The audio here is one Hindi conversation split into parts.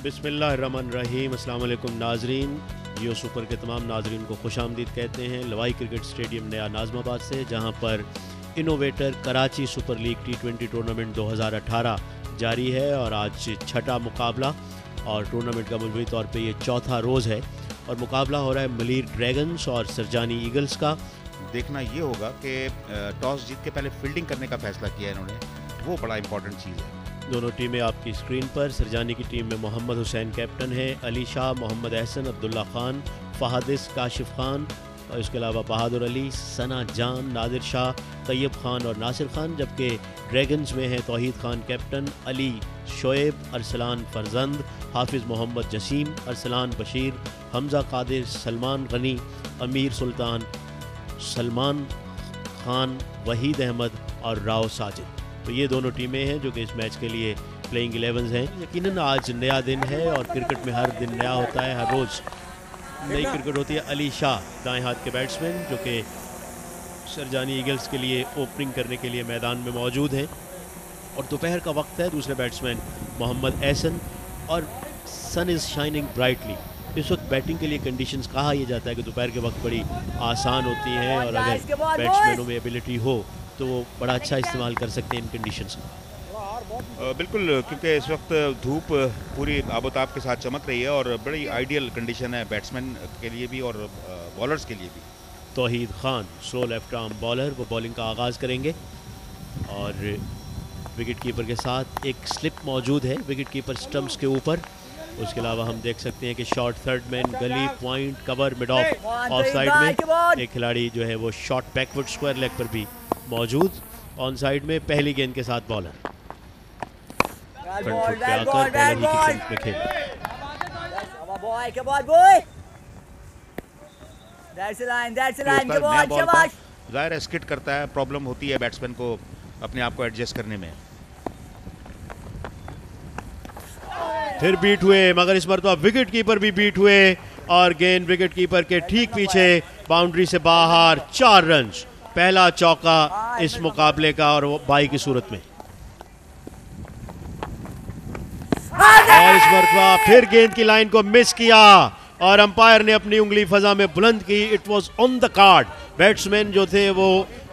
बिस्मिल्लाहिर्रहमानिर्रहीम। अस्सलाम वालेकुम नाजरीन। जियो सुपर के तमाम नाजरीन को खुशामदीद कहते हैं लवाई क्रिकेट स्टेडियम नया नाज़माबाद से, जहां पर innovator Karachi super league T20 tournament 2018 जारी है और आज छठा मुकाबला और टूर्नामेंट का मजमूई तौर पे ये चौथा रोज़ है और मुकाबला हो रहा है मलीर ड्रैगन्स और सरजानी ईगल्स का। देखना ये होगा कि टॉस जीत के पहले फील्डिंग करने का फैसला किया है इन्होंने, वो बड़ा इंपॉर्टेंट चीज़ है। दोनों टीमें आपकी स्क्रीन पर। सरजानी की टीम में मोहम्मद हुसैन कैप्टन है, अली शाह, मोहम्मद एहसन, अब्दुल्ला खान, फहादिस, काशिफ खान और इसके अलावा बहादुर अली, सना जान, नादिर शाह, तैयब खान और नासिर खान। जबकि ड्रैगन्स में है तौहीद खान कैप्टन, अली शोएब, अरसलान फरजंद, हाफिज़ मोहम्मद जसीम, अरसलान बशीर, हमज़ा कादिर, सलमान गनी, अमीर सुल्तान, सलमान खान, वहीद अहमद और राव साजिद। तो ये दोनों टीमें हैं जो कि इस मैच के लिए प्लेइंग 11 हैं। यकीनन आज नया दिन है और क्रिकेट में हर दिन नया होता है, हर रोज़ नई क्रिकेट होती है। अली शाह दाएं हाथ के बैट्समैन जो कि सरजानी ईगल्स के लिए ओपनिंग करने के लिए मैदान में मौजूद हैं और दोपहर का वक्त है। दूसरे बैट्समैन मोहम्मद एहसन और सन इज़ शाइनिंग ब्राइटली। इस वक्त बैटिंग के लिए कंडीशंस कहा यह जाता है कि दोपहर के वक्त बड़ी आसान होती हैं और अगर बैट्समैनों में एबिलिटी हो तो वो बड़ा अच्छा इस्तेमाल कर सकते हैं इन कंडीशंस का। बिल्कुल, क्योंकि इस वक्त धूप पूरी आबोताब के साथ चमक रही है और बड़ी आइडियल कंडीशन है बैट्समैन के लिए भी और बॉलर्स के लिए भी। Tauheed Khan slow left arm bowler, वो बॉलिंग का आगाज़ करेंगे और विकेट कीपर के साथ एक स्लिप मौजूद है विकेट कीपर स्टम्प्स के ऊपर। उसके अलावा हम देख सकते हैं कि शॉर्ट थर्ड मैन, गली, point, cover, mid of side में एक खिलाड़ी जो है वो शॉर्ट बैकवर्ड स्क्वायर लेग पर भी मौजूद। ऑन साइड में पहली गेंद के साथ बॉलर फ्रंट फुट पे आकर बॉलर ही की फ्रंट में खेल। जाहिर है स्किट करता है, प्रॉब्लम होती है बैट्समैन को अपने आप को एडजस्ट करने में। फिर बीट हुए मगर इस मरतबा विकेट कीपर भी बीट हुए और गेंद विकेट कीपर के ठीक पीछे बाउंड्री से बाहर। 4 रन, पहला चौका इस मुकाबले का और वो बाई की सूरत में। और इस मरतबा फिर गेंद की लाइन को मिस किया और अंपायर ने अपनी उंगली फजा में बुलंद की। It was on the card. Batsman जो थे वो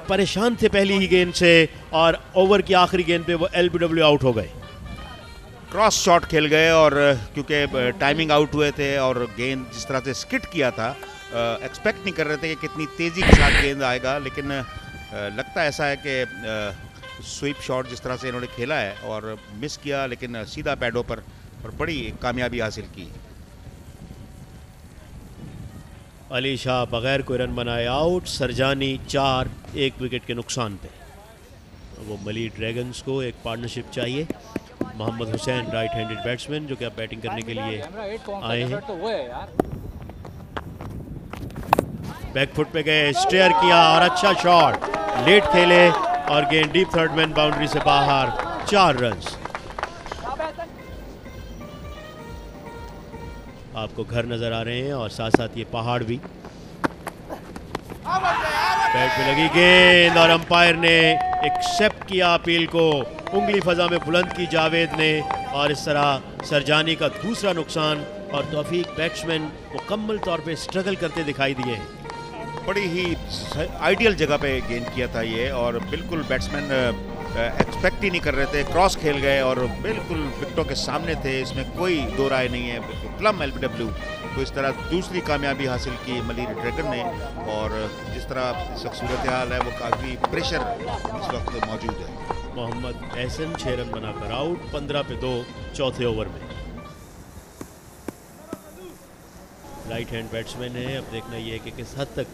परेशान थे पहली ही गेंद से और ओवर की आखिरी गेंद पे वो LBW आउट हो गए। क्रॉस शॉट खेल गए और क्योंकि टाइमिंग आउट हुए थे और गेंद जिस तरह से स्किट किया था, एक्सपेक्ट नहीं कर रहे थे कि कितनी तेज़ी के साथ गेंद आएगा, लेकिन लगता ऐसा है कि स्वीप शॉट जिस तरह से इन्होंने खेला है और मिस किया लेकिन सीधा पैडों पर और बड़ी कामयाबी हासिल की। अली शाह बगैर कोई रन बनाए आउट। सरजानी 4 1 विकेट के नुकसान पे। वो मलीर ड्रैगन्स को एक पार्टनरशिप चाहिए। Mohammad Hussain right handed batsman जो कि अब बैटिंग करने के लिए आए हैं। बैक फुट पे गए, स्टेयर किया और अच्छा शॉट, लेट खेले और गेंद डीप थर्ड मैन बाउंड्री से बाहर। 4 रन। आपको घर नजर आ रहे हैं और साथ साथ ये पहाड़ भी। बैट में लगी गेंद और अंपायर ने एक्सेप्ट किया अपील को, उंगली फजा में बुलंद की जावेद ने और इस तरह सरजानी का दूसरा नुकसान और तौफीक बैट्समैन मुकम्मल तौर पे स्ट्रगल करते दिखाई दिए। बड़ी ही आइडियल जगह पे गेंद किया था ये और बिल्कुल बैट्समैन एक्सपेक्ट ही नहीं कर रहे थे। क्रॉस खेल गए और बिल्कुल विकेटों के सामने थे, इसमें कोई दो राय नहीं है। Plum LBW। तो इस तरह दूसरी कामयाबी हासिल की मलीर ड्रैगन ने और जिस तरह इस वक्त सूरत हाल है वो काफ़ी प्रेशर इस वक्त मौजूद है। मोहम्मद एहसन 6 रन बनाकर आउट, 15 पे 2 चौथे ओवर में। राइट हैंड बैट्समैन है, अब देखना यह है कि किस हद तक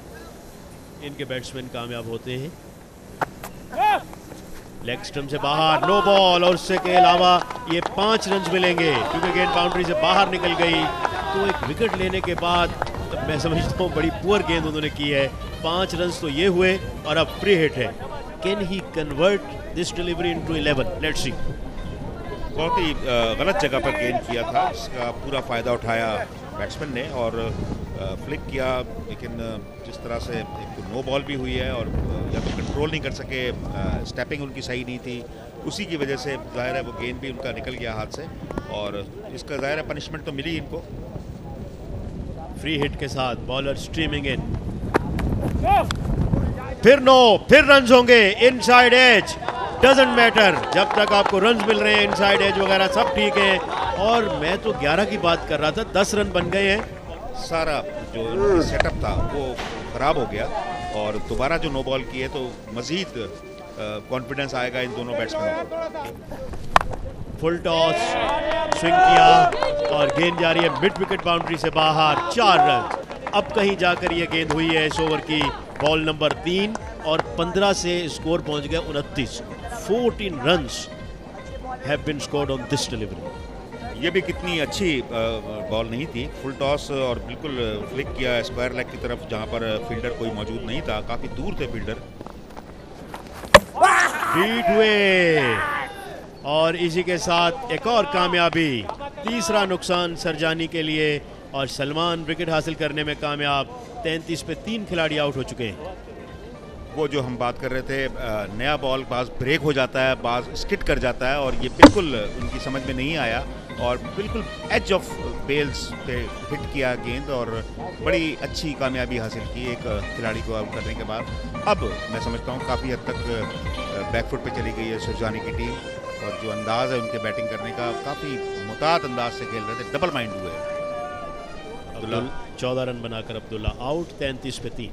इनके बैट्समैन कामयाब होते हैं। लेग स्टंप से बाहर, नो बॉल और उससे के अलावा ये 5 रन मिलेंगे क्योंकि गेंद बाउंड्री से बाहर निकल गई। तो एक विकेट लेने के बाद मैं समझता हूँ बड़ी पुअर गेंद उन्होंने की है। 5 रन तो ये हुए और अब फ्री हिट है। Can he convert this delivery into 11? Let's see. बहुत ही गलत जगह पर गेंद किया था, इसका पूरा फ़ायदा उठाया बैट्समैन ने और फ्लिक किया, लेकिन जिस तरह से एक नो बॉल भी हुई है और या तो कंट्रोल नहीं कर सके, स्टेपिंग उनकी सही नहीं थी, उसी की वजह से ज़ाहिर है वो गेंद भी उनका निकल गया हाथ से, और इसका ज़ाहिर है पनिशमेंट तो मिली इनको। फ्री हिट के साथ बॉलर स्ट्रीमिंग इन, फिर रन्स होंगे इनसाइड एज, डजंट मैटर, जब तक आपको रन्स मिल रहे हैं इनसाइड एज वगैरह सब ठीक है। और मैं तो 11 की बात कर रहा था, 10 रन बन गए हैं। सारा जो सेटअप था वो ख़राब हो गया, और दोबारा जो नो बॉल किए तो मज़ीद कॉन्फिडेंस आएगा इन दोनों बैट्समैनों को। फुल टॉस स्विंग किया और गेंद जा रही है मिड विकेट बाउंड्री से बाहर, 4 रन। अब कहीं जाकर ये गेंद हुई है इस ओवर की बॉल नंबर 3 और 15 से स्कोर पहुंच गया 29। 14 runs have been scored on this delivery. ये भी कितनी अच्छी बॉल नहीं थी, फुल टॉस और बिल्कुल फ्लिक किया स्क्वायर लेग की तरफ जहां पर फील्डर कोई मौजूद नहीं था, काफ़ी दूर थे फील्डर। बीट हुए और इसी के साथ एक और कामयाबी, तीसरा नुकसान सरजानी के लिए, और सलमान विकेट हासिल करने में कामयाब। 33 पे 3 खिलाड़ी आउट हो चुके हैं। वो जो हम बात कर रहे थे, नया बॉल बाज ब्रेक हो जाता है, बाज स्किट कर जाता है, और ये बिल्कुल उनकी समझ में नहीं आया और बिल्कुल एज ऑफ बेल्स पे हिट किया गेंद, और बड़ी अच्छी कामयाबी हासिल की एक खिलाड़ी को आउट करने के बाद। अब मैं समझता हूँ काफ़ी हद तक बैकफुट पे चली गई है सुरजानी की टीम, और जो अंदाज़ है उनके बैटिंग करने का, काफ़ी मुताद अंदाज से खेल रहे थे, डबल माइंड हुए। 14 रन बनाकर अब्दुल्ला आउट, 33 पे 3।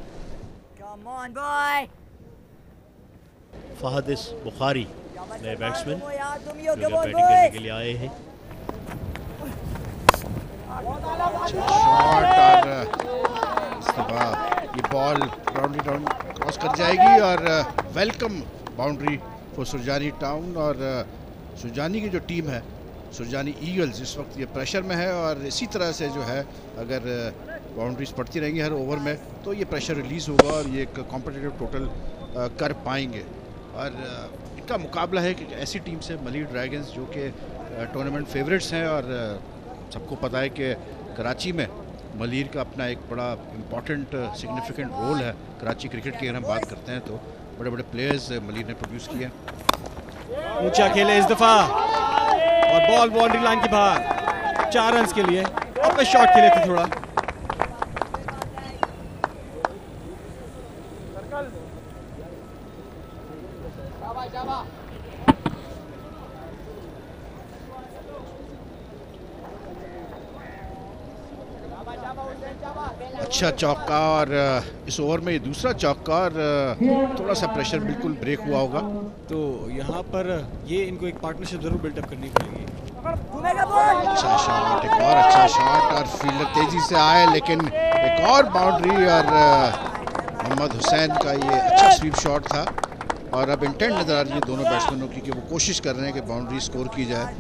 फहादिस बुखारी नए बैट्समैन जो बैटिंग करने के लिए आए हैं। शॉट और इस दफा ये बॉल बाउंड्री टाउन क्रॉस कर जाएगी, और welcome boundary for Surjani town. और सुरजानी की जो टीम है, सुरजानी ईगल्स, इस वक्त ये प्रेशर में है, और इसी तरह से जो है अगर बाउंड्रीज पड़ती रहेंगी हर ओवर में तो ये प्रेशर रिलीज़ होगा और ये एक कॉम्पिटिटिव टोटल कर पाएंगे। और इनका मुकाबला है कि ऐसी टीम से मलीर ड्रैगन्स, जो कि टूर्नामेंट फेवरेट्स हैं, और सबको पता है कि कराची में मलीर का अपना एक बड़ा इम्पॉर्टेंट सिग्निफिकेंट रोल है। कराची क्रिकेट की अगर हम बात करते हैं तो बड़े बड़े प्लेयर्स मलीर ने प्रोड्यूस किए। ऊंचा खेले इस दफा और बॉल बाउंड्री लाइन के बाहर, 4 रन के लिए। और मैं शॉट खेले थे थोड़ा। अच्छा चौका, और इस ओवर में ये दूसरा चौका, और थोड़ा सा प्रेशर बिल्कुल ब्रेक हुआ होगा। तो यहाँ पर ये इनको एक पार्टनरशिप जरूर बिल्डअप करनी पड़ेगी। अच्छा शॉट, एक और अच्छा शॉट, और फील्डर तेजी से आए, लेकिन एक और बाउंड्री, और मोहम्मद हुसैन का ये अच्छा स्वीप शॉट था। और अब इंटेंट नजर आ रही है दोनों बैट्समैनों की कि वो कोशिश कर रहे हैं कि बाउंड्री स्कोर की जाए।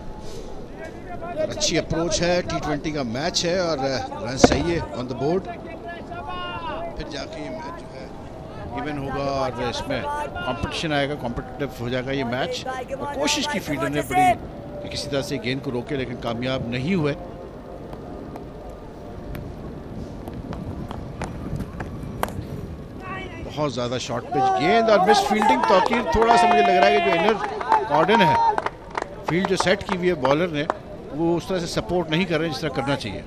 और अच्छी अप्रोच है, T20 का मैच है, और रन सही है ऑन द बोर्ड। फिर जाके ये मैच जो है इवन होगा, और इसमें कंपटीशन आएगा, कॉम्पिटिटिव हो जाएगा ये मैच। और कोशिश की फील्डर ने बड़ी कि किसी तरह से गेंद को रोके, लेकिन कामयाब नहीं हुए। बहुत ज़्यादा शॉर्ट पिच गेंद और मिस फील्डिंग। तौकीर थोड़ा सा मुझे लग रहा है कि जो इनर कॉर्डन है, फील्ड जो सेट की हुई है बॉलर ने, वो उस तरह से सपोर्ट नहीं कर रहे जिस तरह करना चाहिए।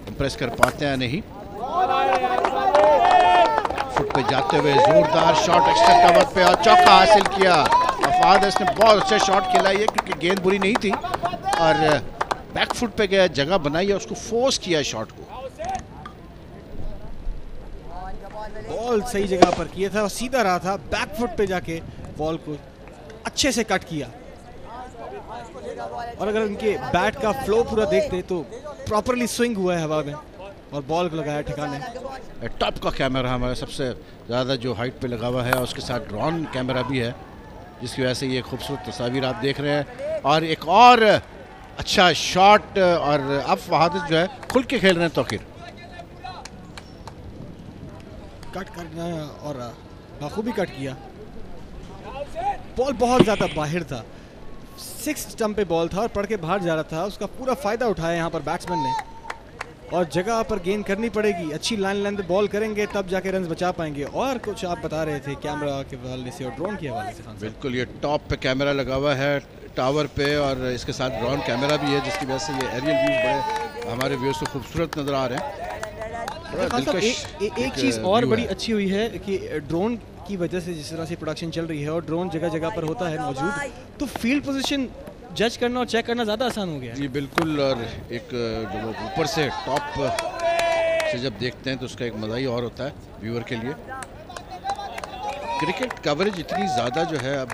इम्प्रेस कर पाते हैं नहीं। फुट पे जाते हुए जोरदार शॉट एक्स्ट्रा कवर पे और चौका हासिल किया। फहादिस ने बहुत अच्छा शॉट खेला ये, क्योंकि गेंद बुरी नहीं थी और बैक फुट पे गया, जगह बनाई है, उसको फोर्स किया शॉट को। बॉल सही जगह पर किया था और सीधा रहा था, बैक फुट पे जाके बॉल को अच्छे से कट किया। और अगर उनके बैट का फ्लो पूरा देखते तो प्रॉपरली स्विंग हुआ है हवा में और बॉल को लगाया ठिकाने। टॉप का कैमरा हमारा सबसे ज़्यादा जो हाइट पे लगा हुआ है, उसके साथ ड्रोन कैमरा भी है, जिसकी वजह से ये खूबसूरत तस्वीर आप देख रहे हैं। और एक और अच्छा शॉट, और अब फहादिस जो है खुल के खेल रहे हैं। तौकीर कट करना और बखूबी कट किया। बॉल बहुत ज़्यादा बाहर था, 6 स्टंप पे बॉल था और पड़ के बाहर जा रहा था। उसका पूरा फ़ायदा उठाया यहाँ पर बैट्समैन ने और जगह पर गेंद करनी पड़ेगी, अच्छी लाइन लेंथ बॉल करेंगे तब जाके रन बचा पाएंगे। और कुछ आप बता रहे थे कैमरा के हवाले से और ड्रोन के हवाले से। बिल्कुल, ये टॉप पे कैमरा लगा हुआ है टावर पे और इसके साथ ड्रोन कैमरा भी है, जिसकी वजह से ये एरियल व्यूज बड़े हमारे व्यूज को खूबसूरत नज़र आ रहे हैं। एक चीज़ और बड़ी अच्छी हुई है कि ड्रोन की वजह से जिस तरह से प्रोडक्शन चल रही है और ड्रोन जगह जगह पर होता है मौजूद, तो फील्ड पोजीशन जज करना और चेक करना ज़्यादा आसान हो गया है। जी बिल्कुल, और एक जो ऊपर से टॉप से जब देखते हैं तो उसका एक मज़ा ही और होता है व्यूअर के लिए। क्रिकेट कवरेज इतनी ज़्यादा जो है अब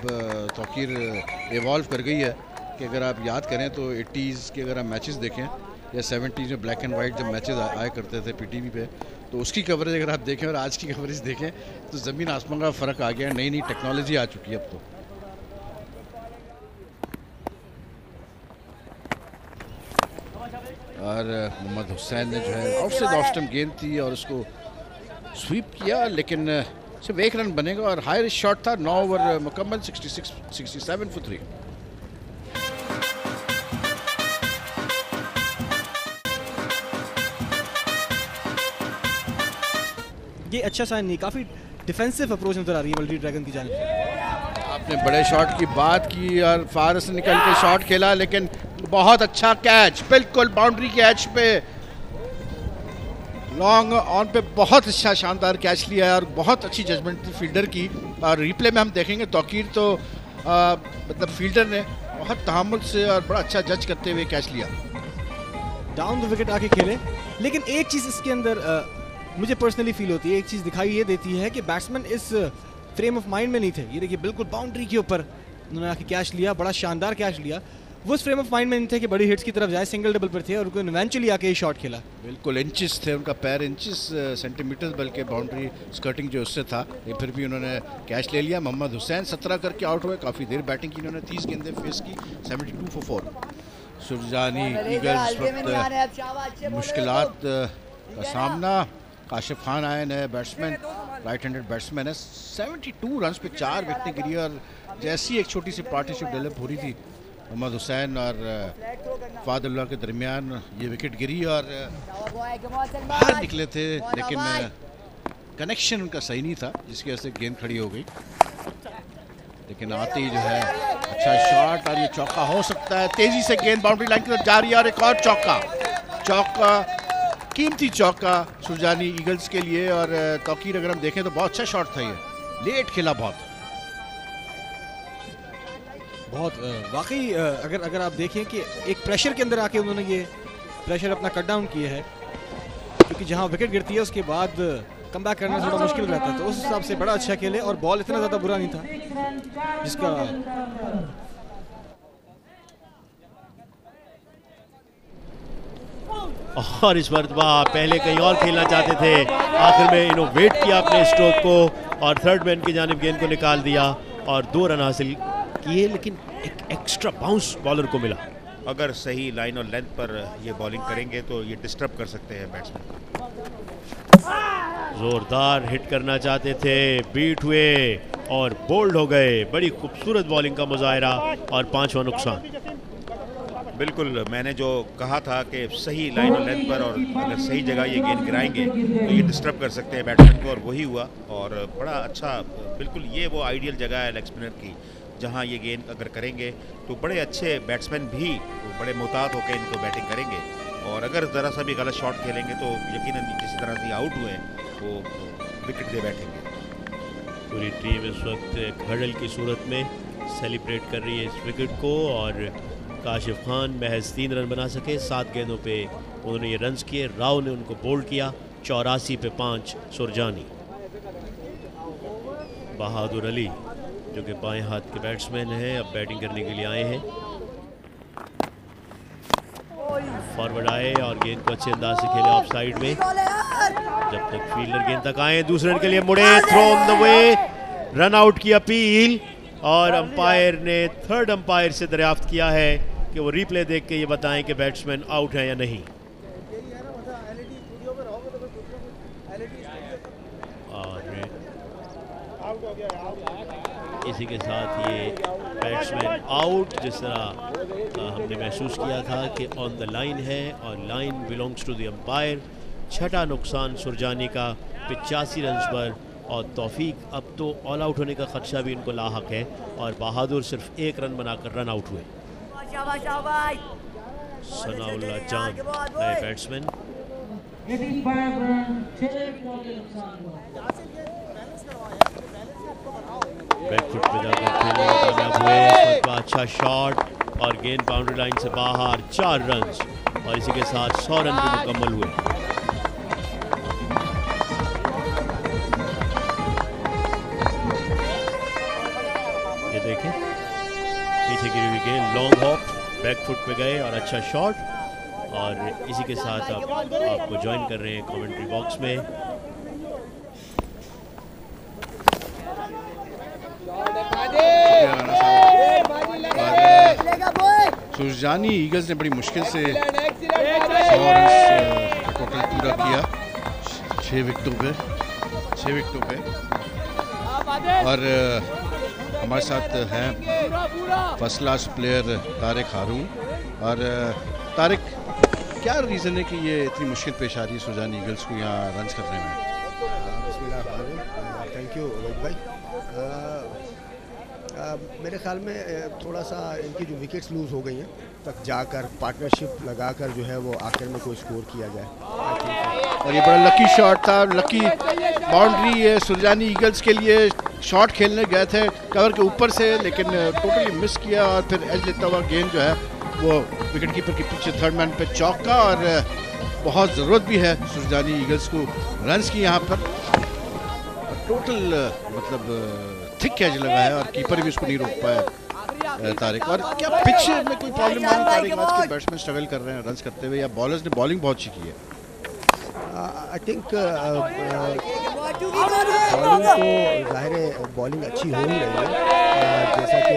तौकीर इवॉल्व कर गई है कि अगर आप याद करें तो 80s के अगर आप मैचेस देखें या 70s में ब्लैक एंड वाइट जब मैचेस आया करते थे पीटीवी पे, तो उसकी कवरेज अगर आप देखें और आज की कवरेज देखें तो ज़मीन आसमान का फ़र्क आ गया है। नई नई टेक्नोलॉजी आ चुकी है अब तो। और मोहम्मद हुसैन ने जो है आउट से ऑफ स्टंप गेंद थी और उसको स्वीप किया, लेकिन सिर्फ एक रन बनेगा और हाई शॉट था। 9 ओवर मुकम्मल, 67 for 3। ये अच्छा साइन नहीं, काफ़ी डिफेंसिव अप्रोच नजर आ रही है बल्टी ड्रैगन की जानिब से। आपने बड़े शॉट की बात की और फारस ने निकल के शॉट खेला, लेकिन बहुत अच्छा कैच, बिल्कुल बाउंड्री के एज पे लॉन्ग ऑन पे बहुत अच्छा शानदार कैच लिया है और बहुत अच्छी जजमेंट थी फील्डर की। और रिप्ले में हम देखेंगे तौकीर तो मतलब फील्डर ने बहुत तहम्मुल से और बड़ा अच्छा जज करते हुए कैच लिया। डाउन द विकेट आके खेले, लेकिन एक चीज़ इसके अंदर मुझे पर्सनली फील होती है, एक चीज़ दिखाई ये देती है कि बैट्समैन इस फ्रेम ऑफ माइंड में नहीं थे। ये देखिए बिल्कुल बाउंड्री के ऊपर उन्होंने आके कैच लिया, बड़ा शानदार कैच लिया। वो उस फ्रेम ऑफ माइंड में नहीं थे कि बड़ी हिट्स की तरफ जाए, सिंगल डबल पर थे और उनको इवेंचुअली आके ही शॉट खेला। बिल्कुल इंचेस थे उनका पैर, इंचेस सेंटीमीटर बल्कि बाउंड्री स्कर्टिंग जो उससे था, ये फिर भी उन्होंने कैच ले लिया। मोहम्मद हुसैन 17 करके आउट हुए, काफ़ी देर बैटिंग की उन्होंने, 30 गेंदें फेस की, 72 for 4। सुरजानी ईगल्स वक्त मुश्किलात का सामना, काशिफ खान आए नए बैट्समैन, राइट हैंडेड बैट्समैन है। 72 रन पे 4 विकेटें गिरी और जैसी एक छोटी सी पार्टनरशिप डेवलप हो रही थी मोहम्मद हुसैन और फादुल्लाह के दरमियान, ये विकेट गिरी और बाहर निकले थे, लेकिन कनेक्शन उनका सही नहीं था जिसकी वजह से गेंद खड़ी हो गई। लेकिन आते ही जो है अच्छा शॉट और ये चौका हो सकता है। तेजी से गेंद बाउंड्री लाइन की तरफ जा रही है और एक और चौका, कीमती चौका सुरजानी ईगल्स के लिए। और तौकीर अगर हम देखें तो बहुत अच्छा शॉट था, ये लेट खेला बहुत वाकई। अगर आप देखें कि एक प्रेशर के अंदर आके उन्होंने ये प्रेशर अपना कट डाउन किया है, क्योंकि जहां विकेट गिरती है उसके बाद कम बैक करना थोड़ा मुश्किल रहता है, तो उस हिसाब से बड़ा अच्छा खेले और बॉल इतना ज़्यादा बुरा नहीं था जिसका और इस मरतबा पहले कहीं और खेलना चाहते थे, आखिर में इनोवेट किया अपने स्ट्रोक को और थर्ड मैन की जानिब गेंद को निकाल दिया और 2 रन हासिल किए, लेकिन एक एक्स्ट्रा बाउंस बॉलर को मिला। अगर सही लाइन और लेंथ पर ये बॉलिंग करेंगे तो ये डिस्टर्ब कर सकते हैं बैट्समैन। जोरदार हिट करना चाहते थे, बीट हुए और बोल्ड हो गए। बड़ी खूबसूरत बॉलिंग का मुजाहरा और 5वां नुकसान। बिल्कुल, मैंने जो कहा था कि सही लाइन और लेंथ पर और अगर सही जगह ये गेंद गिराएंगे तो ये डिस्टर्ब कर सकते हैं बैट्समैन को, और वही हुआ। और बड़ा अच्छा, बिल्कुल ये वो आइडियल जगह है लेग स्पिनर की जहां ये गेंद अगर करेंगे तो बड़े अच्छे बैट्समैन भी बड़े मुहतात होकर इनको बैटिंग करेंगे। और अगर ज़रा सा भी गलत शॉट खेलेंगे तो यकीनन किसी तरह से आउट हुए वो विकेट दे बैठेंगे। पूरी टीम इस वक्त एक हडल की सूरत में सेलिब्रेट कर रही है इस विकेट को, और काशिफ खान महज 3 रन बना सके। 7 गेंदों पे उन्होंने ये रन्स किए। राव ने उनको बोल्ड किया। 84 पे 5 सुरजानी। बहादुर अली जो कि बाएं हाथ के बैट्समैन हैं, अब बैटिंग करने के लिए आए हैं। फॉरवर्ड आए और गेंद को अच्छे अंदाज से खेले ऑफ साइड में, जब तक फील्डर गेंद तक आए। दूसरे रन के लिए मुड़े, throw on the way, run out की अपील, और अंपायर ने थर्ड अंपायर से दरियाफ्त किया है कि वो रिप्ले देख के ये बताएं कि बैट्समैन आउट है या नहीं। और और इसी के साथ ये बैट्समैन आउट, जिस तरह हमने महसूस किया था कि ऑन द लाइन है और line belongs to the umpire. छठा नुकसान सुरजानी का 85 रन पर, और तौफीक अब तो ऑल आउट होने का खदशा भी इनको लाहक है और बहादुर सिर्फ 1 रन बनाकर रन आउट हुए। सनाउल्लाह जान नए बैट्समैन। बैकफुट पे जाकर खेलने में कामयाब हुए। इस वक्त का अच्छा शॉट और गेंद बाउंड्री लाइन से बाहर, 4 रन और इसी के साथ 100 रन भी मुकम्मल हुए। ये देखें पीछे गिरी हुई गेंद, लॉन्ग हॉप, बैकफुट पे गए और अच्छा शॉट। और इसी के साथ आप आपको ज्वाइन कर रहे हैं कमेंट्री बॉक्स में। सुरजानी ईगल्स ने बड़ी मुश्किल से 100 रन टोटल पूरा किया 6 विकेटों पे। और हमारे साथ हैं फर्स्ट क्लास प्लेयर तारिक हारून। और तारिक, क्या रीज़न है कि ये इतनी मुश्किल पेश आ रही है सुरजानी ईगल्स को यहाँ रन्स करने में? थैंक यू वहीद भाई। मेरे ख्याल में थोड़ा सा इनकी जो विकेट्स लूज़ हो गई हैं तक जाकर पार्टनरशिप लगाकर जो है वो आखिर में कोई स्कोर किया जाए। और ये बड़ा लकी शॉट था, लकी बाउंड्री है सुरजानी ईगल्स के लिए। शॉट खेलने गए थे कवर के ऊपर से, लेकिन टोटली मिस किया और फिर एज लेता हुआ गेंद जो है वो विकेट कीपर के पीछे थर्ड मैन पे चौका। और बहुत ज़रूरत भी है सुरजानी ईगल्स को रन्स की यहाँ पर। टोटल मतलब थिक कैच लगा है और कीपर भी उसको नहीं रोक पाया तारिक। और क्या पिच में कोई प्रॉब्लम आ रही तारिक? आज के बैट्समैन स्ट्रगल कर रहे हैं रन्स करते हुए, या बॉलर्स ने बॉलिंग बहुत अच्छी की है? आई थिंक बॉलिंग तो जाहिर है बॉलिंग अच्छी हो ही रही है। जैसा कि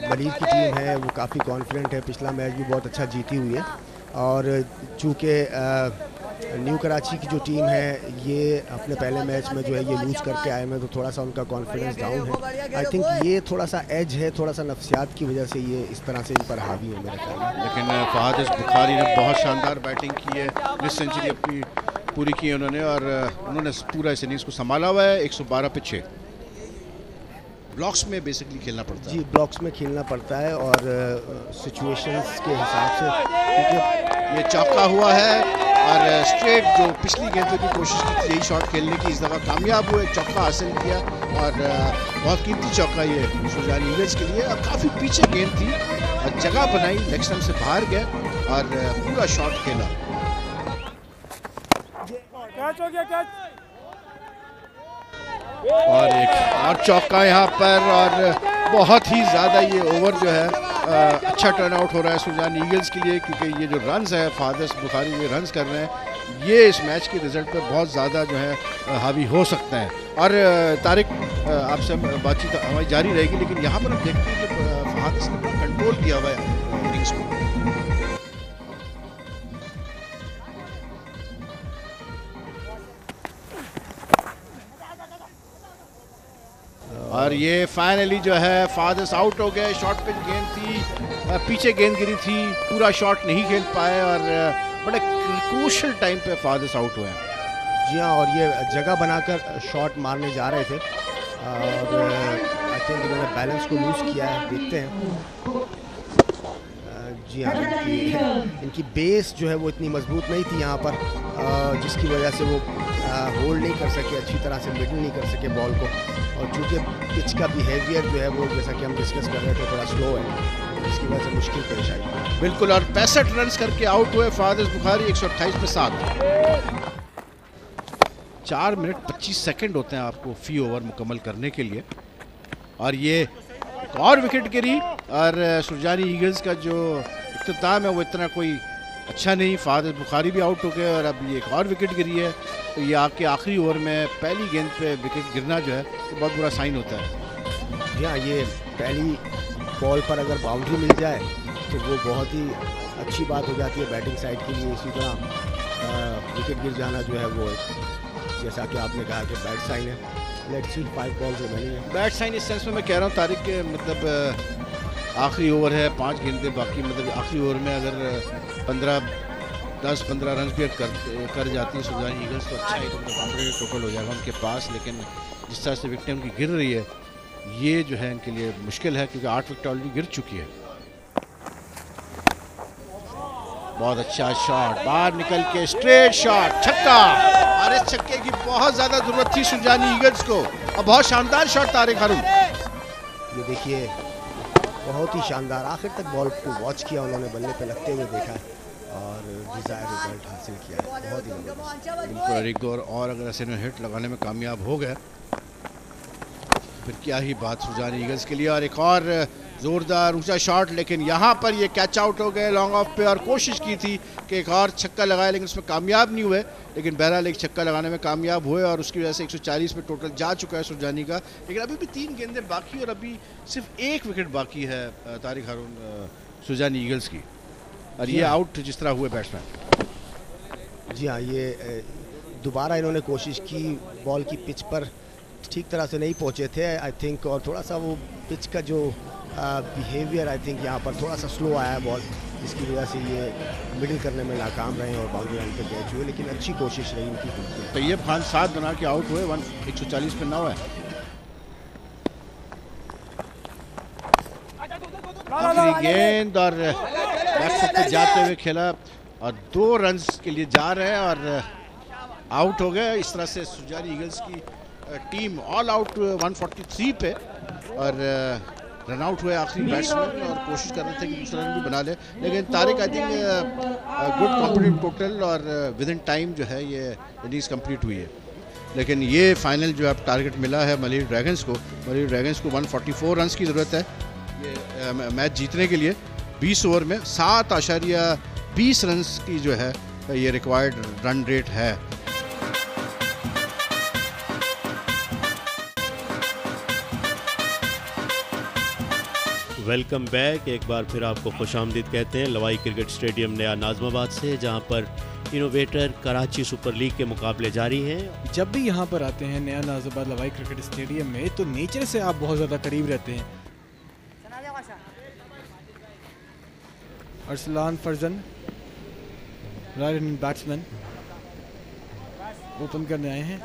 मलिक की टीम है वो काफ़ी कॉन्फिडेंट है, पिछला मैच भी बहुत अच्छा जीती हुई है। और चूँकि न्यू कराची की जो टीम है ये अपने पहले मैच में जो है ये लूज़ करके आए हैं, तो थोड़ा सा उनका कॉन्फिडेंस डाउन है। आई थिंक ये थोड़ा सा एज है, थोड़ा सा नफ्सियात की वजह से ये इस तरह से इन पर हावी है मेरे ख्याल में। लेकिन फहादिस बुखारी ने बहुत शानदार बैटिंग की है, 20 सेंचुरी अपनी पूरी की है उन्होंने। और उन्होंने पूरा इस इनिंग्स को संभाला हुआ है। 112 पे 6 ब्लॉक्स में बेसिकली खेलना पड़ता है। जी, ब्लॉक्स में खेलना पड़ता है और सिचुएशंस के हिसाब से, क्योंकि ये चौका हुआ है और स्ट्रेट जो पिछली गेंद की कोशिश की थी यही शॉट खेलने की, इस दफ़ा कामयाब हुए, चौका हासिल किया। और बहुत कीमती चौका ये सुरजानी ईगल्स के लिए। अब काफ़ी पीछे गेंद थी और जगह बनाई, लेग स्टंप से बाहर गए और पूरा शॉट खेला। और एक और चौका यहाँ पर, और बहुत ही ज़्यादा ये ओवर जो है अच्छा टर्न आउट हो रहा है सुरजानी ईगल्स के लिए, क्योंकि ये जो रन्स है फहादिस बुखारी ये रन्स कर रहे हैं, ये इस मैच के रिजल्ट पर बहुत ज़्यादा जो है हावी हो सकता है। और तारिक, आपसे बातचीत हमारी जारी रहेगी, लेकिन यहाँ पर हम देखते हैं कि फहादिस ने बड़ा कंट्रोल किया हुआ है इनिंग्स को। और ये फाइनली जो है फहादिस आउट हो गए। शॉर्ट पिच गेंद थी, पीछे गेंद गिरी थी, पूरा शॉट नहीं खेल पाए और बड़े क्रूशियल टाइम पे फहादिस आउट हुए हैं। जी हाँ, और ये जगह बनाकर शॉट मारने जा रहे थे और आई थिंक इन्होंने बैलेंस को लूज़ किया है। देखते हैं। जी हाँ, इनकी बेस जो है वो इतनी मजबूत नहीं थी यहाँ पर, जिसकी वजह से वो होल्ड नहीं कर सके, अच्छी तरह से मिडल नहीं कर सके बॉल को। और चूँकि पिच का बिहेवियर जो है वो, जैसा कि हम डिस्कस कर रहे थे, थोड़ा स्लो है, इसकी वजह से मुश्किल पेश आई। बिल्कुल। और 65 रन करके आउट हुए फहादिस बुखारी 128 पे 7। 4 मिनट 25 सेकंड होते हैं आपको फी ओवर मुकम्मल करने के लिए। और ये एक और विकेट गिरी और सुरजानी ईगल्स का जो इख्तिताम है वो इतना कोई अच्छा नहीं। फहादिस बुखारी भी आउट हो गए और अब ये एक और विकेट गिरी है। तो ये आपके आखिरी ओवर में पहली गेंद पे विकेट गिरना जो है तो बहुत बुरा साइन होता है। जी हाँ, ये पहली बॉल पर अगर बाउंड्री मिल जाए तो वो बहुत ही अच्छी बात हो जाती है बैटिंग साइड के लिए। इसी तरह विकेट गिर जाना जो है वो, जैसा कि आपने कहा, कि बैड साइन है। Let's see 5 balls remaining. Bad sign इस सेंस में मैं कह रहा हूँ तारिक के मतलब आखिरी ओवर है, 5 गेंदें बाकी, मतलब आखिरी ओवर में अगर 10-15 रन भी कर जाती है सुरजानी ईगल्स तो अच्छा ही बाउंड्री टोटल हो जाएगा उनके पास। लेकिन जिस तरह से विकेटें उनकी गिर रही है ये जो है इनके लिए मुश्किल है, क्योंकि 8 विकेट ऑलरेडी गिर चुकी है। बहुत अच्छा शॉट, बाहर निकल के स्ट्रेट शॉट, छक्का। और इस छक्के की बहुत ज़्यादा ज़रूरत थी सुरजानी ईगल्स को। और बहुत शानदार शॉट तारिक हारून। ये देखिए बहुत ही शानदार, आखिर तक बॉल को वॉच किया उन्होंने, बल्ले पे लगते हुए देखा और डिज़ायर रिजल्ट हासिल किया है। बहुत ही बिल्कुल, एक दो और अगर ऐसे में हिट लगाने में कामयाब हो गए फिर क्या ही बात सुरजानी ईगल्स के लिए। और एक और ज़ोरदार ऊंचा शॉट, लेकिन यहाँ पर ये कैच आउट हो गए लॉन्ग ऑफ पे। और कोशिश की थी कि एक और छक्का लगाए लेकिन उसमें कामयाब नहीं हुए, लेकिन बहरहाल एक छक्का लगाने में कामयाब हुए और उसकी वजह से 140 पे टोटल जा चुका है सुरजानी का। लेकिन अभी भी 3 गेंदें बाकी और अभी सिर्फ 1 विकेट बाकी है तारिक हारून सुरजानी ईगल्स की। और ये आउट जिस तरह हुए बैट्समैन। जी हाँ, ये दोबारा इन्होंने कोशिश की, बॉल की पिच पर ठीक तरह से नहीं पहुंचे थे आई थिंक, और थोड़ा सा वो पिच का जो बिहेवियर आई थिंक यहाँ पर थोड़ा सा स्लो आया बॉल, जिसकी वजह से ये मिडिल करने में नाकाम रहे और बाउंड्री लाइन पे कैच हुए। लेकिन अच्छी कोशिश रही इनकी। तैयब खान 7 बना के आउट हुए, 140 पे 9 है। आखिरी गेंद और बैक फुट पे जाते हुए खेला और 2 रन्स के लिए जा रहे हैं और आउट हो गए। इस तरह से सुरजानी ईगल्स की टीम ऑल आउट 143 पे और रन आउट हुए आखिरी बैट्समैन और कोशिश कर रहे थे कि दूसरा रन भी बना ले। लेकिन Tariq I think good competitive total और विद इन टाइम जो है ये इनिंग्स कंप्लीट हुई है। लेकिन ये फाइनल जो अब टारगेट मिला है मलेरी ड्रैगन्स को, मलेरी ड्रैगन्स को 144 रन की ज़रूरत है ये मैच जीतने के लिए। 20 ओवर में 7.20 रन की जो है ये रिक्वायर्ड रन रेट है। वेलकम बैक, एक बार फिर आपको खुशामदीद कहते हैं लवाई क्रिकेट स्टेडियम नया नाज़माबाद से, जहां पर इनोवेटर कराची सुपर लीग के मुकाबले जारी हैं। जब भी यहाँ पर आते हैं नया नाज़माबाद लवाई क्रिकेट स्टेडियम में तो नेचर से आप बहुत ज़्यादा करीब रहते हैं। Arsalan Farzan right hand batsman open करने आए हैं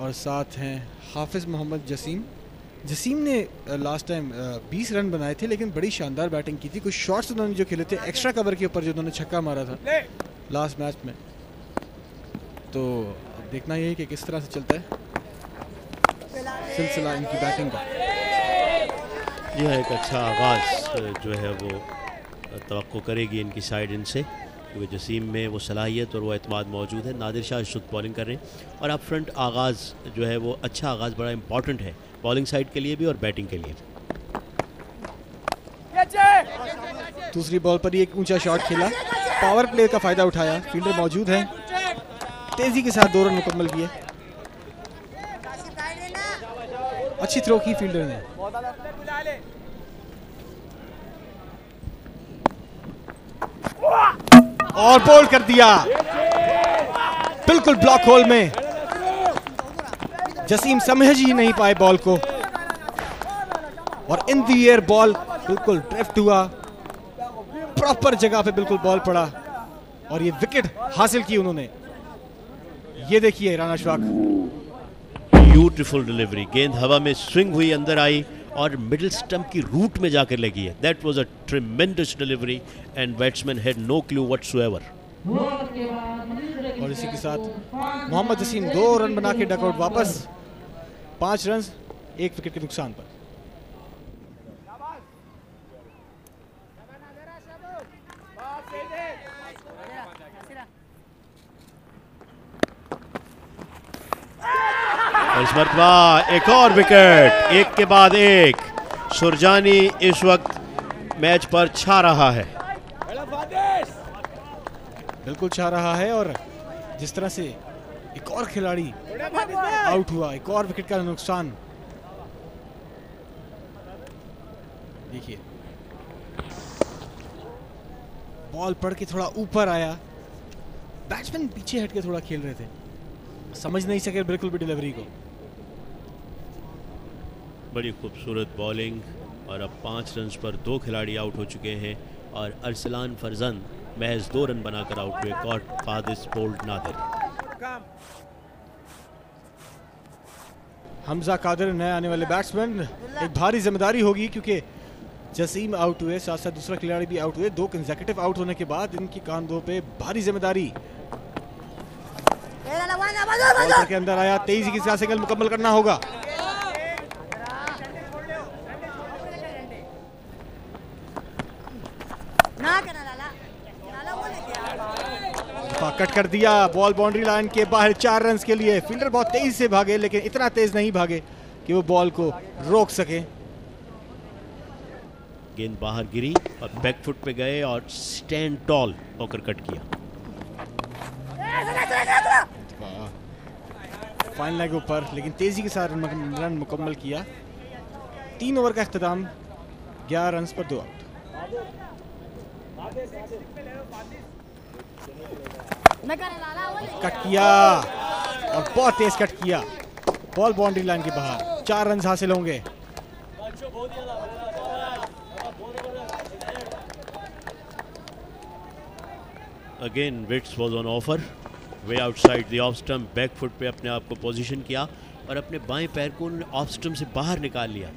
और साथ हैं हाफिज़ मोहम्मद जसीम। जसीम ने लास्ट टाइम 20 रन बनाए थे, लेकिन बड़ी शानदार बैटिंग की थी। कुछ शॉट्स उन्होंने जो खेले थे एक्स्ट्रा कवर के ऊपर, जो उन्होंने छक्का मारा था लास्ट मैच में। तो अब देखना ये है कि किस तरह से चलता है सिलसिला इनकी बैटिंग का। यह एक अच्छा आगाज़ जो है वो तवक्को करेगी इनकी साइड इनसे, क्योंकि जसीम में वो सलाहियत और वो एतमाद मौजूद है। नादिर शाह शुद्ध बॉलिंग कर रहे हैं और अब फ्रंट आगाज़ जो है वो अच्छा आगाज़ बड़ा इंपॉर्टेंट है बॉलिंग साइड के लिए भी और बैटिंग के लिए। दूसरी बॉल पर ही एक ऊंचा शॉट खेला, पावर प्ले का फायदा उठाया, फील्डर मौजूद है, तेजी के साथ 2 रन मुकम्मल किए। अच्छी थ्रो की फील्डर ने। और बोल्ड कर दिया बिल्कुल ब्लॉक होल में। जसीम समझ ही नहीं पाए बॉल को और इन द एयर बॉल बिल्कुल ड्रिफ्ट हुआ, प्रॉपर जगह पे बिल्कुल बॉल पड़ा और ये विकेट हासिल की उन्होंने। ये देखिए राना अशफाक, ब्यूटीफुल डिलीवरी, गेंद हवा में स्विंग हुई, अंदर आई और मिडिल स्टंप की रूट में जाकर लगी है। That was a tremendous delivery and batsman had no clue whatsoever. और इसी के साथ मोहम्मद जसीम 2 रन बना के डकआउट वापस, 5 रन 1 विकेट के नुकसान पर। और इस मरतबा एक और विकेट, एक के बाद एक। सुरजानी इस वक्त मैच पर छा रहा है, बिल्कुल छा रहा है। और जिस तरह से एक और खिलाड़ी आउट हुआ, एक और विकेट का नुकसान। देखिए बॉल पड़ के थोड़ा ऊपर आया, बैट्समैन पीछे हट के थोड़ा खेल रहे थे। समझ नहीं सके बिल्कुल भी डिलीवरी को। बड़ी खूबसूरत बॉलिंग और अब 5 रन पर 2 खिलाड़ी आउट हो चुके हैं और अरसलान फरजंद महज 2 रन बनाकर आउट हुए। Caught Fadis bowled Nadir. हमजा कादिर नए आने वाले बैट्समैन, एक भारी जिम्मेदारी होगी क्योंकि जसीम आउट हुए, साथ साथ दूसरा खिलाड़ी भी आउट हुए। 2 कंसेक्यूटिव आउट होने के बाद इनकी कांधों पे भारी जिम्मेदारी। बॉल के अंदर आया, तेजी के साथ सिंगल मुकम्मल करना होगा। कट कर दिया, बॉल बाउंड्री लाइन के बाहर 4 रन के लिए। फील्डर बहुत तेज से भागे लेकिन इतना तेज नहीं भागे कि वो बॉल को रोक सके। गेंद बाहर गिरी और बैक फुट पे गए और स्टैंड टॉल होकर कट किया। फाइन लेग ऊपर लेकिन तेजी के साथ रन मुकम्मल किया। 3 ओवर का इख्तिताम, 11 रन पर 2 आउट। कट किया और बहुत तेज कट किया, बॉल बाउंड्री लाइन के बाहर। 4 रन हासिल होंगे। Again width was on offer, way outside the off stump, back foot पे अपने आप को पोजीशन किया और अपने बाएं पैर को उन्होंने ऑफ स्टंप से बाहर निकाल लिया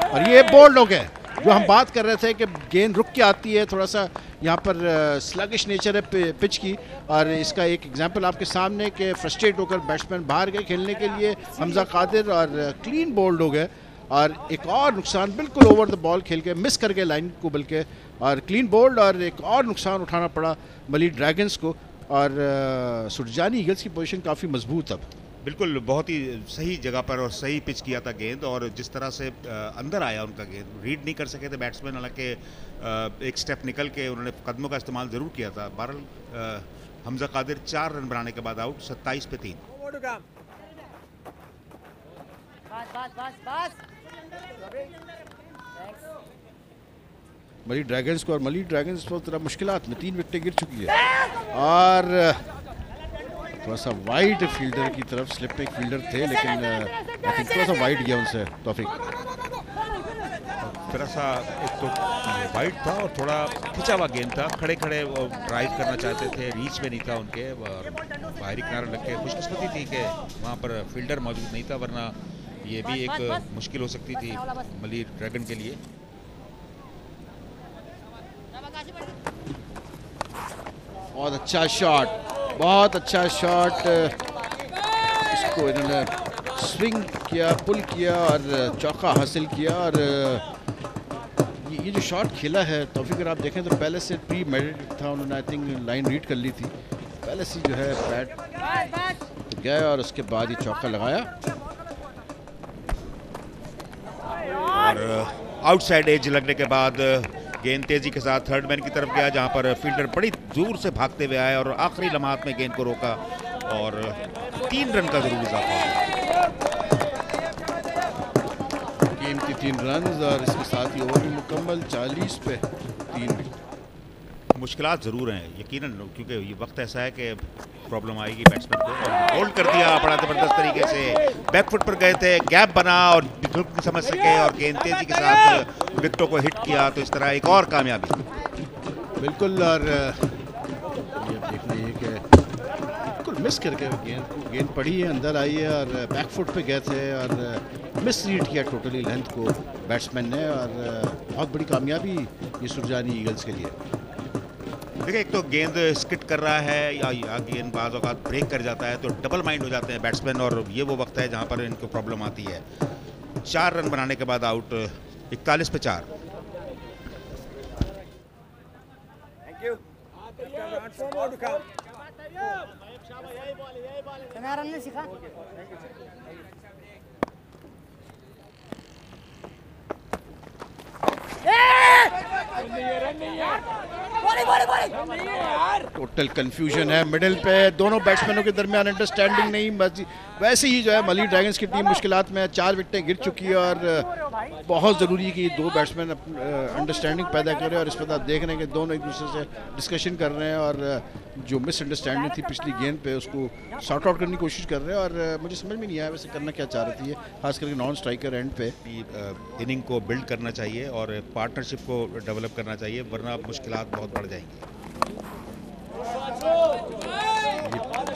और ये बोल्ड हो गए। जो हम बात कर रहे थे कि गेंद रुक के आती है, थोड़ा सा यहाँ पर स्लगिश नेचर है पिच की, और इसका एक एग्जांपल आपके सामने कि फ्रस्ट्रेट होकर बैट्समैन बाहर गए खेलने के लिए हमजा कादिर और क्लीन बोल्ड हो गए। और एक और नुकसान, बिल्कुल ओवर द बॉल खेल के मिस कर गए लाइन को बल्कि, और क्लीन बोल्ड, और एक और नुकसान उठाना पड़ा मली ड्रैगन्स को। और सुरजानी ईगल्स की पोजीशन काफ़ी मजबूत अब। बिल्कुल बहुत ही सही जगह पर और सही पिच किया था गेंद, और जिस तरह से अंदर आया उनका गेंद, रीड नहीं कर सके थे बैट्समैन, हालांकि एक स्टेप निकल के उन्होंने कदमों का इस्तेमाल ज़रूर किया था। बहरहाल हमजा कादिर 4 रन बनाने के बाद आउट, 27 पे 3। मली ड्रैगन्स को, और मली ड्रैगन्स बहुत तरह मुश्किलात में 3 विकेटें गिर चुकी है, और थोड़ा सा वाइड फील्डर की तरफ स्लिपिंग फील्डर थे लेकिन थोड़ा सा वाइड गया उनसे तौफीक। थोड़ा सा एक तो वाइड था और थोड़ा खिंचा हुआ गेंद था, खड़े खड़े वो ड्राइव करना चाहते थे, रीच में नहीं था उनके, बाहरी किनारे लग के। खुशकिस्मती थी कि वहाँ पर फील्डर मौजूद नहीं था, वरना ये भी एक मुश्किल हो सकती थी मली ड्रैगन के लिए। बहुत अच्छा शॉट, बहुत अच्छा शॉट। इसको इन्होंने स्विंग किया, पुल किया और चौका हासिल किया। और ये जो शॉट खेला है तौफीक, अगर आप देखें तो पहले से प्री मेडिटेड था, उन्होंने आई थिंक लाइन रीड कर ली थी पहले से, जो है बैट गया और उसके बाद ये चौका लगाया और आउटसाइड एज लगने के बाद गेंद तेजी के साथ थर्ड मैन की तरफ गया, जहां पर फील्डर बड़ी दूर से भागते हुए आए और आखिरी लम्हात में गेंद को रोका और 3 रन का जरूर इजाफा हुआ। कीमती 3 रन और इसके साथ ही ओवर भी मुकम्मल, 40 पे 3। मुश्किलात ज़रूर हैं यकीनन, क्योंकि ये वक्त ऐसा है कि प्रॉब्लम आएगी बैट्समैन को। और होल्ड कर दिया बड़ा ज़बरदस्त तरीके से, बैक फुट पर गए थे, गैप बना और धुप नहीं समझ सके और गेंद तेजी के साथ विकेटों को हिट किया, तो इस तरह एक और कामयाबी। बिल्कुल, और ये देख लीजिए कि बिल्कुल मिस करके गेंद पड़ी है, अंदर आई है और बैक फुट पे गए थे और मिस रीड किया टोटली लेंथ को बैट्समैन ने, और बहुत बड़ी कामयाबी ये सुरजानी ईगल्स के लिए। देखिए, एक तो गेंद स्किट कर रहा है या गेंद बाज़ औक़ात ब्रेक कर जाता है, तो डबल माइंड हो जाते हैं बैट्समैन, और ये वो वक्त है जहाँ पर इनको प्रॉब्लम आती है। 4 रन बनाने के बाद आउट, 41 पे 4। टोटल कंफ्यूजन है मिडिल पे, दोनों बैट्समैनों के दरमियान अंडरस्टैंडिंग नहीं, वैसे ही जो है मली ड्रैगन्स की टीम मुश्किलात में, 4 विकेटें गिर चुकी है और बहुत ज़रूरी है कि ये दो बैट्समैन अंडरस्टैंडिंग पैदा करें, और इस पर आप देख रहे हैं कि दोनों एक दूसरे से डिस्कशन कर रहे हैं और जो मिसअंडरस्टैंडिंग थी पिछली गेंद पे उसको सॉर्ट आउट करने की कोशिश कर रहे हैं। और मुझे समझ में नहीं आया वैसे करना क्या चाह रही है, खास करके नॉन स्ट्राइकर एंड पे। इनिंग को बिल्ड करना चाहिए और पार्टनरशिप को डेवलप करना चाहिए, वरना मुश्किलात बहुत बढ़ जाएंगी।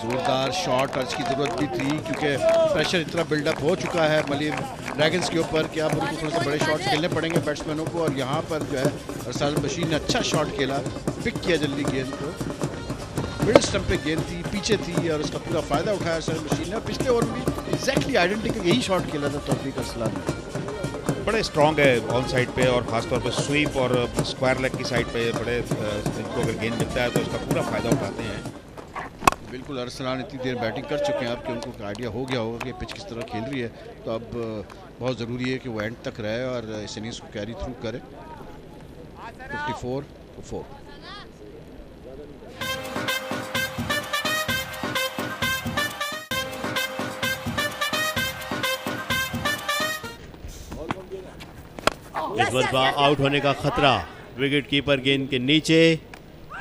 जोरदार शॉट आज की ज़रूरत भी थी, क्योंकि प्रेशर इतना बिल्डअप हो चुका है मलिर ड्रैगन्स के ऊपर कि अब उनको थोड़े से बड़े शॉट्स खेलने पड़ेंगे बैट्समैनों को। और यहाँ पर जो है अरसाल बशीर ने अच्छा शॉट खेला, पिक किया जल्दी गेंद को, मिडिल स्टंप पे गेंद थी, पीछे थी और उसका पूरा फ़ायदा उठाया अरसाल बशीर ने। पिछले ओवर में भी एग्जैक्टली आइडेंटिकल यही शॉट खेला था तौफीक अरसलान ने। बड़े स्ट्रॉन्ग है ऑन साइड पे, और खासतौर पे स्वीप और स्क्वायर लेग की साइड पे बड़े इनको अगर गेंद मिलता है तो उसका पूरा फ़ायदा उठाते हैं। बिल्कुल अरसलान इतनी देर बैटिंग कर चुके हैं अब कि उनको आइडिया हो गया होगा कि पिच किस तरह खेल रही है, तो अब बहुत ज़रूरी है कि वो एंड तक रहे और इस इनिंग्स को कैरी थ्रू करे। 54-4। इस मरतबा आउट होने का खतरा, विकेट कीपर गेंद के नीचे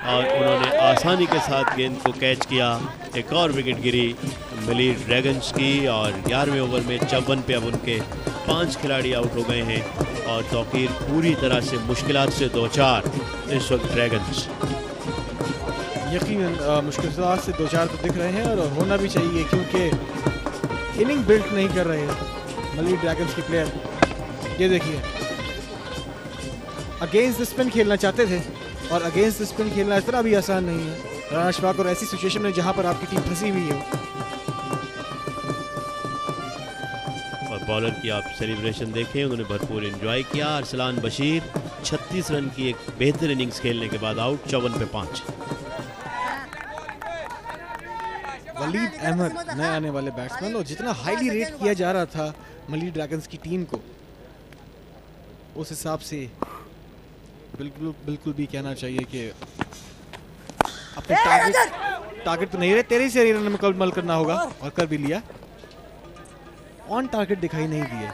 और उन्होंने आसानी के साथ गेंद को कैच किया। एक और विकेट गिरी मलिर ड्रैगन्स की और 11वें ओवर में 54 पे अब उनके 5 खिलाड़ी आउट हो गए हैं और तौकीर पूरी तरह से मुश्किलात से दो चार इस वक्त ड्रैगन्स। यकीनन मुश्किलात से दो चार तो दिख रहे हैं और होना भी चाहिए, क्योंकि इनिंग बिल्ड नहीं कर रहे हैं मलिर ड्रैगन्स के प्लेयर। ये देखिए, अगेंस्ट द स्पिन खेलना चाहते थे और अगेंस्ट द स्पिन खेलना इस तरह भी आसान नहीं है राना अशफाक, और ऐसी सिचुएशन में जहां पर आपकी टीम फंसी हुई है। और बॉलर की आप सेलिब्रेशन देखें, उन्होंने भरपूर एंजॉय किया। अरसलान बशीर 36 रन की एक बेहतर इनिंग्स खेलने के बाद आउट 54 पे 5। वलीद अहमद नए आने वाले बैट्समैन, और जितना हाईली रेट किया जा रहा था मलिर ड्रैगन्स की टीम को, उस हिसाब से बिल्कुल भी कहना चाहिए कि अपने टारगेट तो नहीं रहे, 13 से रन में मुकम्मल करना होगा और कर भी लिया। ऑन टारगेट दिखाई नहीं दिए।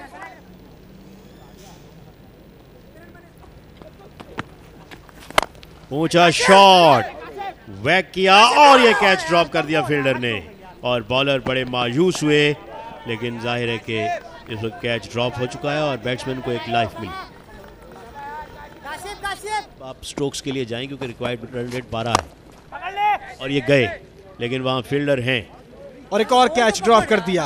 ऊंचा शॉट वैक किया और ये कैच ड्रॉप कर दिया फील्डर ने, और बॉलर बड़े मायूस हुए, लेकिन जाहिर है कि इस वक्त कैच ड्रॉप हो चुका है और बैट्समैन को एक लाइफ मिली। आप स्ट्रोक्स के लिए जाएं क्योंकि रिक्वायर्ड रन रेट 12 है और ये गए, लेकिन वहां फील्डर हैं और एक और कैच ड्रॉप कर दिया।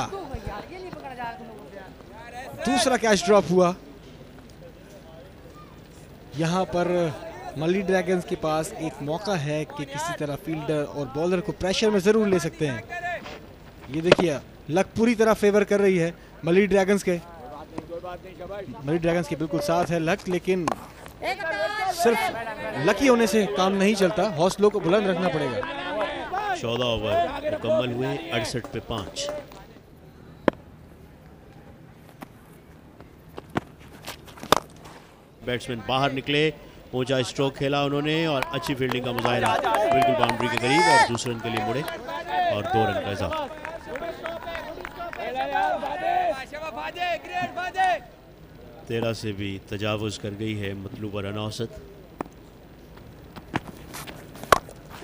दूसरा कैच ड्रॉप हुआ। यहां पर मलिर ड्रैगन्स के पास एक मौका है कि किसी तरह फील्डर और बॉलर को प्रेशर में जरूर ले सकते हैं। ये देखिए, लक पूरी तरह फेवर कर रही है मलिर ड्रैगन्स के। मलिर ड्रैगन्स के बिल्कुल साथ है लक, लेकिन सिर्फ लकी होने से काम नहीं चलता, हौसलों को बुलंद रखना पड़ेगा। 14 ओवर मुकम्मल हुए 68 पे 5। बैट्समैन बाहर निकले, ऊंचा स्ट्रोक खेला उन्होंने और अच्छी फील्डिंग का मुजाहिरा, बिल्कुल बाउंड्री के करीब, और दूसरे रन के लिए मुड़े और 2 रन का इजाफा। 13 से भी तजावुज कर गई है मतलूबा रन औसत।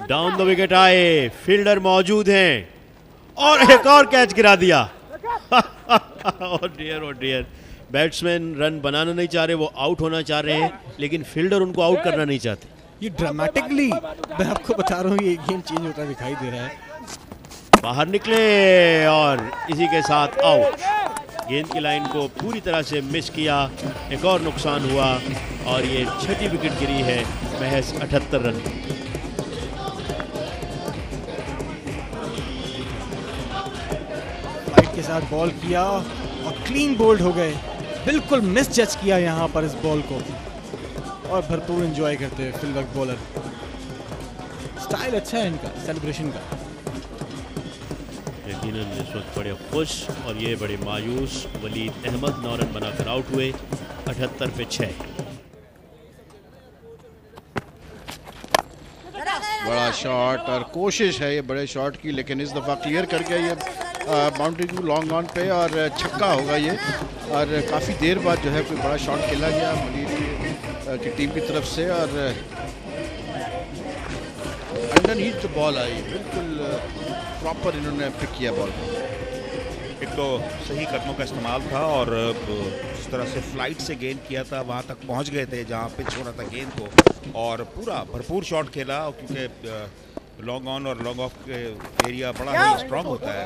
डाउन द विकेट आए, फील्डर मौजूद हैं और एक और कैच गिरा दिया। और डियर, बैट्समैन रन बनाना नहीं चाह रहे, वो आउट होना चाह रहे हैं, लेकिन फील्डर उनको आउट करना नहीं चाहते। ये ड्रामेटिकली मैं आपको बता रहा हूँ, ये गेम चेंज होता दिखाई दे रहा है। बाहर निकले और इसी के साथ आउट। गेंद की लाइन को पूरी तरह से मिस किया, एक और नुकसान हुआ और ये 6ठी विकेट गिरी है महज 78 रन। फाइट के साथ बॉल किया और क्लीन बोल्ड हो गए, बिल्कुल मिस जज किया यहाँ पर इस बॉल को, और भरपूर एंजॉय करते हैं फील्डर बॉलर। स्टाइल अच्छा है इनका सेलिब्रेशन का। यकीनन इस वक्त बड़े खुश और ये बड़े मायूस। वलीद अहमद 9 रन बनाकर आउट हुए 78 पे 6। बड़ा शॉट और कोशिश है ये बड़े शॉट की, लेकिन इस दफा क्लियर कर गया ये बाउंड्री को लॉन्ग ऑन पे और छक्का होगा ये। और काफ़ी देर बाद जो है कोई बड़ा शॉट खेला गया मलिर की टीम की तरफ से और अंडरनीथ द बॉल आई, बिल्कुल प्रॉपर इन्होंने पिक किया बॉल। एक तो सही कदमों का इस्तेमाल था और जिस तरह से फ्लाइट से गेंद किया था वहाँ तक पहुँच गए थे जहाँ पिच हो रहा था गेंद को, और पूरा भरपूर शॉट खेला क्योंकि लॉन्ग ऑन और लॉन्ग ऑफ के एरिया बड़ा ही स्ट्रॉन्ग होता है।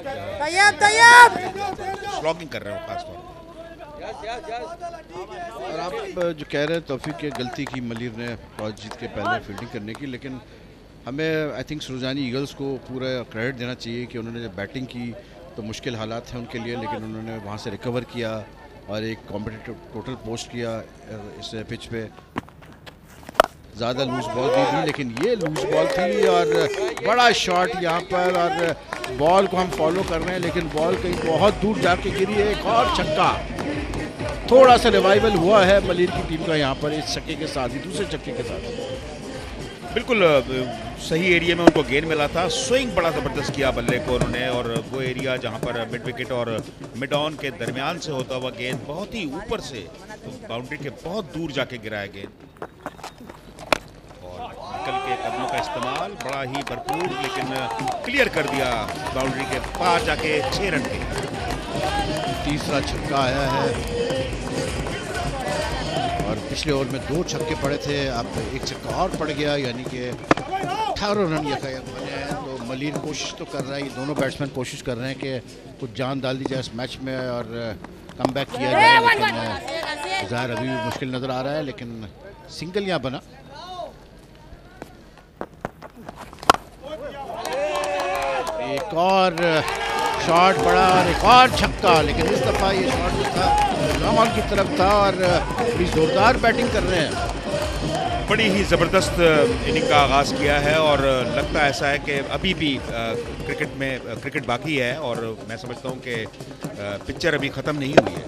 स्लॉगिंग कर रहे हो खासतौर पर। और आप जो कह रहे हैं तौफीक के गलती की मलिर ने टॉस जीत के पहले फील्डिंग करने की, लेकिन हमें आई थिंक सुरजानी ईगल्स को पूरा क्रेडिट देना चाहिए कि उन्होंने जब बैटिंग की तो मुश्किल हालात हैं उनके लिए, लेकिन उन्होंने वहाँ से रिकवर किया और एक कॉम्पिटिटिव टोटल पोस्ट किया इस पिच पे। ज़्यादा लूज बॉल नहीं थी लेकिन ये लूज बॉल थी और बड़ा शॉट यहाँ पर, और बॉल को हम फॉलो कर रहे हैं लेकिन बॉल कहीं बहुत दूर जाके गिरी है। एक और छक्का, थोड़ा सा रिवाइवल हुआ है मलिर की टीम का यहाँ पर इस छक्के के साथ ही, दूसरे छक्के के साथ। बिल्कुल सही एरिया में उनको गेंद मिला था, स्विंग बड़ा ज़बरदस्त किया बल्ले को उन्होंने, और वो एरिया जहां पर मिड विकेट और मिड ऑन के दरमियान से होता हुआ गेंद बहुत ही ऊपर से बाउंड्री के बहुत दूर जाके गिरा है गेंद, और निकल के कदमों का इस्तेमाल बड़ा ही भरपूर, लेकिन क्लियर कर दिया बाउंड्री के पार जाके 6 रन के। तीसरा छक्का आया है और पिछले ओवर में 2 छक्के पड़े थे, अब एक छक्का और पड़ गया, यानी कि 18 रन बने हैं। तो मलिर कोशिश तो कर रहा है, ये दोनों बैट्समैन कोशिश कर रहे हैं कि कुछ जान डाल दी जाए इस मैच में और कम बैक किया जाए, लेकिन ज़ाहिर अभी भी मुश्किल नज़र आ रहा है, लेकिन सिंगल यहाँ बना। एक और शॉट पड़ा और एक और छक्का, लेकिन इस दफ़ा ये शॉट जो था रमन की तरफ था और बड़ी ज़ोरदार बैटिंग कर रहे हैं। बड़ी ही ज़बरदस्त इनिंग का आगाज़ किया है और लगता ऐसा है कि अभी भी क्रिकेट बाकी है, और मैं समझता हूँ कि पिक्चर अभी ख़त्म नहीं हुई है।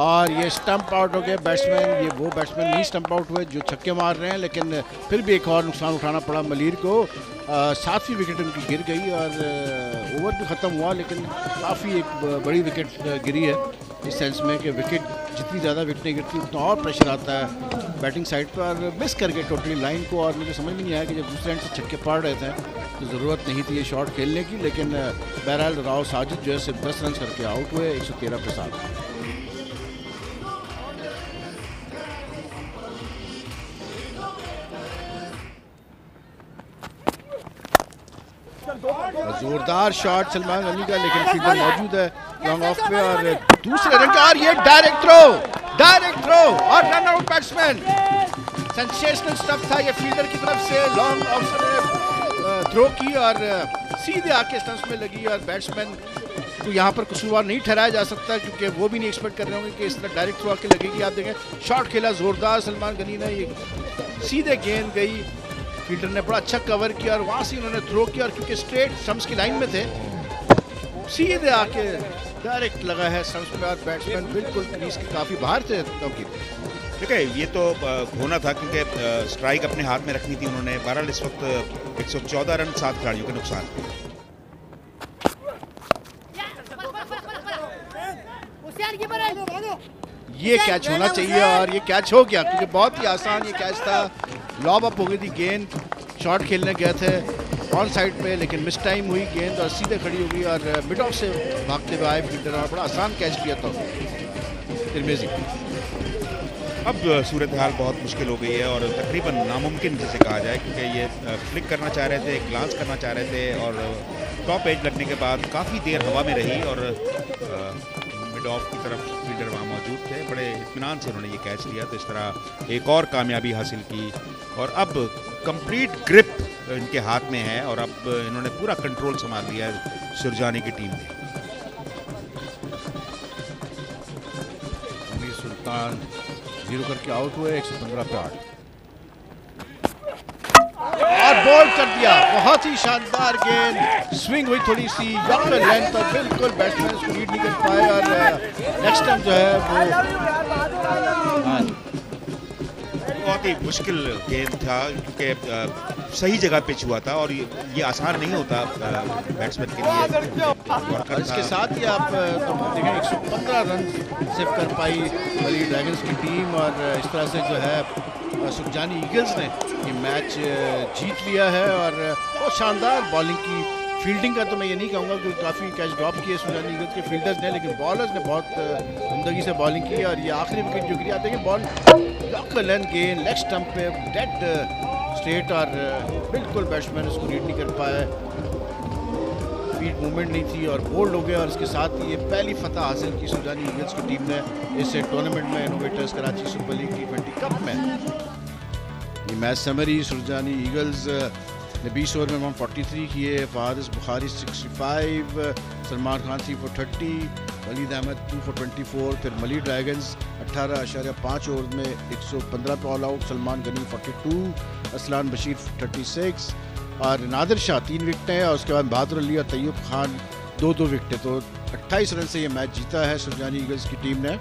और ये स्टंप आउट हो गए बैट्समैन, ये वो बैट्समैन नहीं स्टंप आउट हुए जो छक्के मार रहे हैं, लेकिन फिर भी एक और नुकसान उठाना पड़ा मलिर को। 7वीं विकेट उनकी गिर गई और ओवर भी ख़त्म हुआ, लेकिन काफ़ी एक बड़ी विकेट गिरी है इस सेंस में कि विकेट जितनी ज़्यादा विकेटें गिरती उतना और प्रेशर आता है बैटिंग साइड पर, और मिस करके टोटली लाइन को। और मुझे समझ में नहीं आया कि जब दूसरे एंड से छक्के पड़ रहे थे तो ज़रूरत नहीं थी ये शॉट खेलने की, लेकिन बहरहाल राव साजिद जो है सिर्फ 10 रन करके आउट हुए 113 के साथ। जोरदार शॉट सलमान गनी का, लेकिन फील्डर मौजूद है लॉन्ग ऑफ पे, और दूसरे रन का, और ये डायरेक्ट थ्रो और run out batsman. Sensational stuff था ये फील्डर की तरफ से, लॉन्ग ऑफ ने थ्रो की और सीधे आके स्टंप्स में लगी, और बैट्समैन को यहाँ पर कसूरवार नहीं ठहराया जा सकता क्योंकि वो भी नहीं एक्सपेक्ट कर रहे होंगे कि इस तरह डायरेक्ट थ्रो आके लगेगी। आप देखें शॉट खेला जोरदार सलमान गनी ने, ये सीधे गेंद गई, फील्डर ने बड़ा अच्छा कवर किया और वहाँ से उन्होंने थ्रो किया, और क्योंकि स्ट्रेट स्टंप्स की लाइन में थे सीधे आके डायरेक्ट लगा है स्टंप्स में, और बैट्समैन बिल्कुल क्रीज के काफ़ी बाहर थे। ठीक है, ये तो होना था क्योंकि स्ट्राइक अपने हाथ में रखनी थी उन्होंने। बहरहाल इस वक्त 114 रन 7 खिलाड़ियों के नुकसान। ये कैच होना चाहिए और ये कैच हो गया क्योंकि बहुत ही आसान ये कैच था। लॉब अप हो गई थी गेंद, शॉट खेलने गए थे ऑन साइड पे, लेकिन मिस टाइम हुई गेंद और सीधे खड़ी हो गई और मिड ऑफ से भागते हुए आए फील्डर और बड़ा आसान कैच किया था तिरमिजी। अब सूरत हाल बहुत मुश्किल हो गई है और तकरीबन नामुमकिन जिसे कहा जाए, क्योंकि ये फ्लिक करना चाह रहे थे, ग्लांस करना चाह रहे थे और टॉप एज लगने के बाद काफ़ी देर हवा में रही और मिड ऑफ की तरफ फील्डर वहाँ मौजूद थे। बड़े इत्मीनान से उन्होंने ये कैच लिया, तो इस तरह एक और कामयाबी हासिल की और अब कंप्लीट ग्रिप इनके हाथ में है और अब इन्होंने पूरा कंट्रोल संभाल लिया है सुरजानी की टीम ने। सुल्तान 0 करके आउट हुए 115 पे 8 और बॉल कर दिया। बहुत ही शानदार गेंद, स्विंग हुई थोड़ी सी यंगर लेंथ पर, बिल्कुल बैट्समैन उसको लीड नहीं कर पाए और नेक्स्ट टाइम जो है वो बहुत ही मुश्किल गेंद था क्योंकि सही जगह पिच हुआ था और ये आसान नहीं होता बैट्समैन के लिए। और इसके साथ ही आप तो देखें 115 रन सिर्फ कर पाई मली ड्रैगन्स की टीम और इस तरह से जो है सुरजानी ईगल्स ने ये मैच जीत लिया है। और बहुत शानदार बॉलिंग की, फील्डिंग का तो मैं ये नहीं कहूँगा क्योंकि काफ़ी कैच ड्रॉप किए सुरजानी ईगल्स के फील्डर्स ने, लेकिन बॉलर्स ने बहुत उम्दगी से बॉलिंग की। और ये आखिरी विकेट जो गिरी, आते हैं बॉल लॉक लेंथ गेंद लेग स्टंप पे डेड स्ट्रेट और बिल्कुल बैट्समैन उसको रीड नहीं कर पाया, फील्ड मूवमेंट नहीं थी और बोल्ड हो गया। और इसके साथ ये पहली फतह हासिल की सुरजानी ईगल्स की टीम ने इस टूर्नामेंट में, innovators Karachi super league T20 cup में। ये मैच समरी, सुरजानी ईगल्स ने 20 ओवर में 143 किए, फहादिस बुखारी 65, सलमान खान 3 for 30, वलीद अहमद 2 for 24, फिर मली ड्रैगन्स 18.5 ओवर में 115 पे ऑल आउट, सलमान गनी 42, असलान बशीर 36 और नादिर शाह 3 विकेटें और उसके बाद बहादुर अली और तैयब खान 2-2 विकेटें। तो 28 रन से ये मैच जीता है सुरजानी ईगल्स की टीम ने।